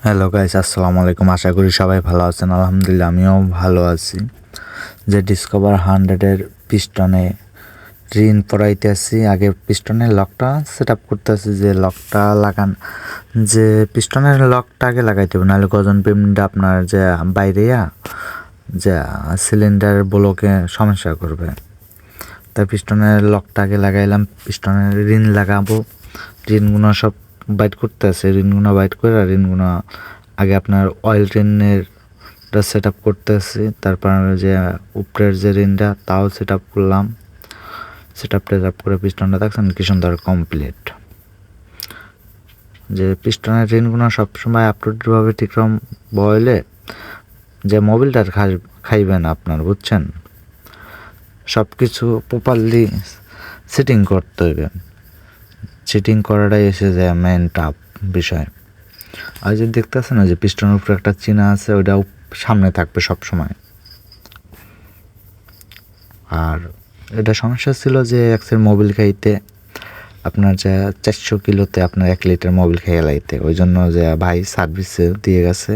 Hello guys, আসসালামু আলাইকুম। আশা করি সবাই ভালো আছেন। আলহামদুলিল্লাহ আমিও ভালো আছি। যে ডিসকভার 100-এর পিস্টনে রিন পরাইতে আসি, আগে পিস্টনের লকটা সেট আপ করতে আসি। যে পিস্টনের লকটা আগে লাগাইতে হবে, নাহলে গজন পেমেন্টটা আপনার যে বাইরেয়া যে সিলিন্ডার ব্লকে সমস্যা করবে। তাই পিস্টনের লকটা আগে লাগাইলাম, পিস্টনের রিন লাগাবো। রিনগুলো সব বাইট করতে আছে, রিনগুলো বাইট করে রিনগুলো আগে আপনার অয়েল রিনের সেট আপ করতে আসি। তারপর যে উপরের যে রিনটা তাও সেট আপ করলাম। সেট আপ করে পিস্টনটা দেখছেন কি সুন্দর কমপ্লিট। যে পিস্টনের রিনগুলো সবসময় আপটুডেটভাবে ঠিকরকম বয়লে যে মোবিলটা খাইবেন আপনার, বুঝছেন? সব কিছু প্রপারলি সেটিং করতে হবে। সেটিং করাটাই এসে যায় মেন টাফ বিষয়। আর যে দেখতেছেন না যে পিস্টনের উপরে একটা চিহ্ন আছে, ওইটা সামনে থাকবে সব সময়। আর এটা সমস্যা ছিল যে এক্সের মোবিল খাইতে আপনার যে 400 কিলোতে আপনার 1 লিটার মোবিল খেয়ে লাইতে, ওই জন্য যে ভাই সার্ভিসে দিয়ে গেছে